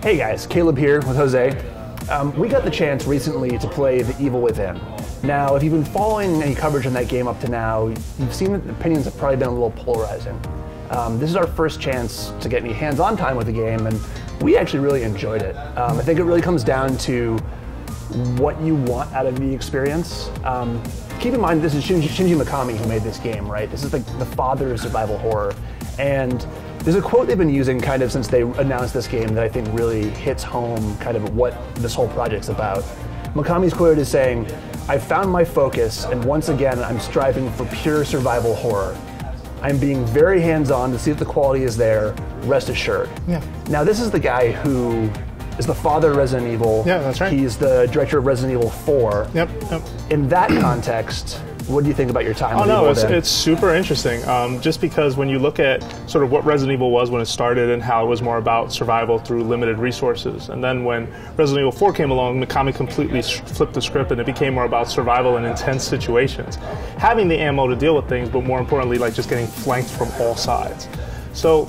Hey guys, Caleb here with Jose. We got the chance recently to play The Evil Within. Now, if you've been following any coverage on that game up to now, you've seen that the opinions have probably been a little polarizing. This is our first chance to get any hands-on time with the game, and we actually really enjoyed it. I think it really comes down to what you want out of the experience. Keep in mind, this is Shinji Mikami who made this game, right? This is like the father of survival horror. And there's a quote they've been using kind of since they announced this game that I think really hits home kind of what this whole project's about. Mikami's quote is saying, "I've found my focus, and once again I'm striving for pure survival horror. I'm being very hands-on to see if the quality is there, rest assured." Yeah. Now this is the guy who is the father of Resident Evil. Yeah, that's right. He's the director of Resident Evil 4. Yep. In that context, what do you think about your time with Evil Within? Within? It's super interesting. Just because when you look at sort of what Resident Evil was when it started and how it was more about survival through limited resources, and then when Resident Evil 4 came along, Mikami completely flipped the script and it became more about survival in intense situations. Having the ammo to deal with things, but more importantly, like just getting flanked from all sides. So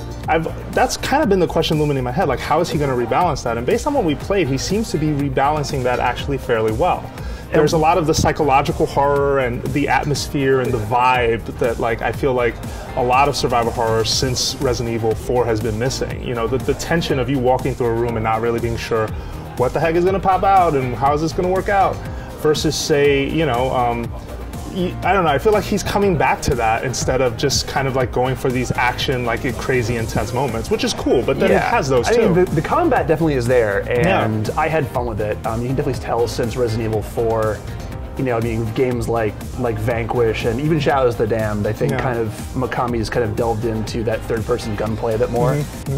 that's kind of been the question looming in my head, like how is he going to rebalance that? And based on what we played, he seems to be rebalancing that actually fairly well. There's a lot of the psychological horror and the atmosphere and the vibe that like I feel like a lot of survival horror since Resident Evil 4 has been missing. You know, the tension of you walking through a room and not really being sure what the heck is going to pop out and how is this going to work out versus say, you know, I don't know, I feel like he's coming back to that instead of just kind of like going for these action, like crazy intense moments, which is cool, but then it has those too. I mean, the combat definitely is there, and I had fun with it. You can definitely tell since Resident Evil 4, you know, I mean, games like Vanquish and even Shadows of the Damned, I think kind of Mikami's kind of delved into that third-person gunplay a bit more,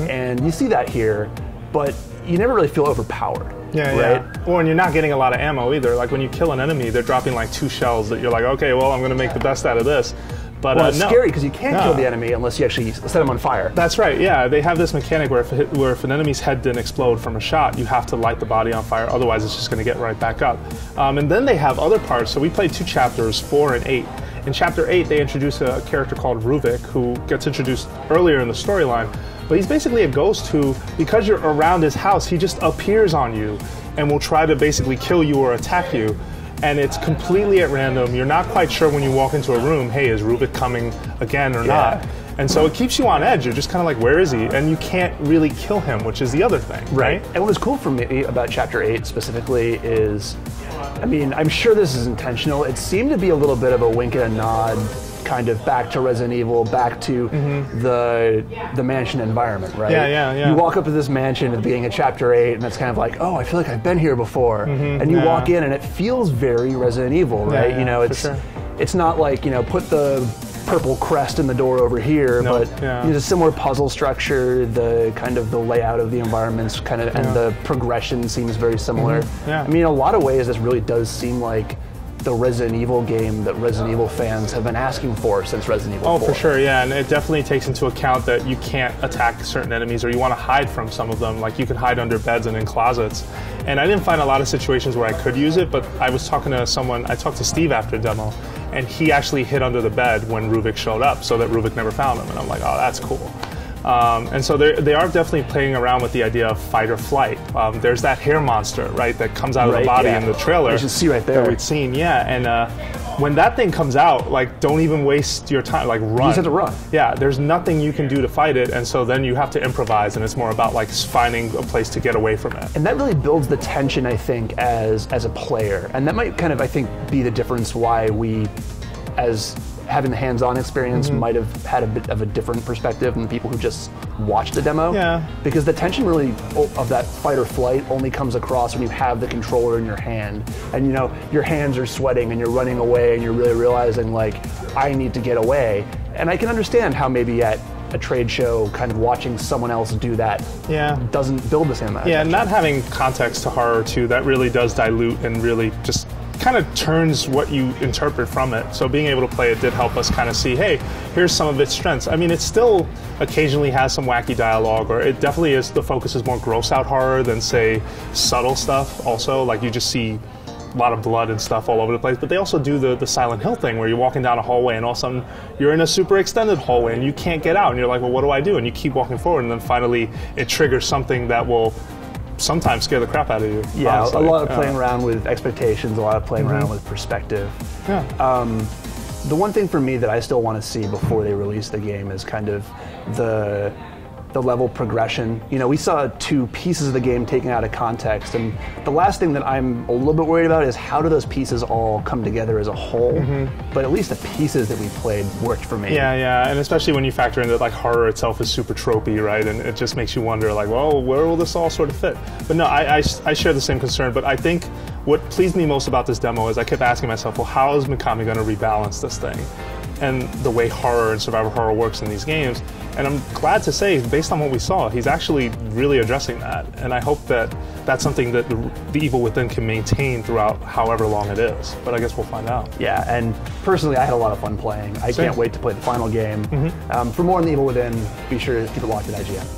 and you see that here, but you never really feel overpowered. Right? Or and you're not getting a lot of ammo either. Like when you kill an enemy, they're dropping like 2 shells that you're like, okay, well, I'm going to make the best out of this. But it's scary because you can't kill the enemy unless you actually set them on fire. That's right, yeah. They have this mechanic where if an enemy's head didn't explode from a shot, you have to light the body on fire, otherwise it's just going to get right back up. And then they have other parts. So we played 2 chapters, 4 and 8. In chapter 8, they introduce a character called Ruvik, who gets introduced earlier in the storyline. But he's basically a ghost who, because you're around his house, he just appears on you and will try to basically kill you or attack you. And it's completely at random. You're not quite sure when you walk into a room, hey, is Ruvik coming again or not? And so it keeps you on edge. You're just kind of like, where is he? And you can't really kill him, which is the other thing, right? And what was cool for me about Chapter 8 specifically is, I mean, I'm sure this is intentional. It seemed to be a little bit of a wink and a nod kind of back to Resident Evil, back to the mansion environment, right? Yeah. You walk up to this mansion at the beginning of Chapter 8, and it's kind of like, oh, I feel like I've been here before. And you walk in, and it feels very Resident Evil, right? You know, it's not like, you know, put the purple crest in the door over here, but there's a similar puzzle structure, the kind of the layout of the environments kind of, and the progression seems very similar. I mean, in a lot of ways, this really does seem like the Resident Evil game that Resident Evil fans have been asking for since Resident Evil 4. Oh, for sure, yeah, and it definitely takes into account that you can't attack certain enemies or you want to hide from some of them, like you can hide under beds and in closets. And I didn't find a lot of situations where I could use it, but I was talking to someone, I talked to Steve after the demo, and he actually hid under the bed when Ruvik showed up so that Ruvik never found him, and I'm like, oh, that's cool. And so they are definitely playing around with the idea of fight or flight. There's that hair monster, right, that comes out of the body in the trailer. You should see right there. That we'd seen, and when that thing comes out, like, don't even waste your time, like, run. You just have to run. Yeah, there's nothing you can do to fight it, and so then you have to improvise, and it's more about, like, finding a place to get away from it. And that really builds the tension, I think, as a player. And that might kind of, I think, be the difference why we, as having the hands-on experience, might have had a bit of a different perspective than the people who just watched the demo. Because the tension really of that fight or flight only comes across when you have the controller in your hand, and you know your hands are sweating and you're running away and you're really realizing like, I need to get away. And I can understand how maybe at a trade show, kind of watching someone else do that doesn't build the same amount of tension. Not having context to horror too, that really does dilute and really just kind of turns what you interpret from it. So being able to play it did help us kind of see, hey, here's some of its strengths. I mean, it still occasionally has some wacky dialogue, or it definitely is, the focus is more gross out horror than say subtle stuff also. Like you just see a lot of blood and stuff all over the place, but they also do the Silent Hill thing where you're walking down a hallway and all of a sudden you're in a super extended hallway and you can't get out and you're like, well, what do I do? And you keep walking forward and then finally it triggers something that will sometimes scare the crap out of you. Yeah, honestly. a lot of playing around with expectations, a lot of playing around with perspective. Yeah. The one thing for me that I still want to see before they release the game is kind of the level progression. You know, we saw 2 pieces of the game taken out of context, and the last thing that I'm a little bit worried about is how do those pieces all come together as a whole. But at least the pieces that we played worked for me. Yeah, and especially when you factor in that like horror itself is super tropey, right? And it just makes you wonder, like, well, where will this all sort of fit? But no, I share the same concern. But I think what pleased me most about this demo is I kept asking myself, well, how is Mikami going to rebalance this thing? And the way horror and survival horror works in these games. And I'm glad to say, based on what we saw, he's actually really addressing that. And I hope that that's something that the Evil Within can maintain throughout however long it is. But I guess we'll find out. Yeah, and personally, I had a lot of fun playing. I can't wait to play the final game. For more on the Evil Within, be sure to keep it locked at IGN.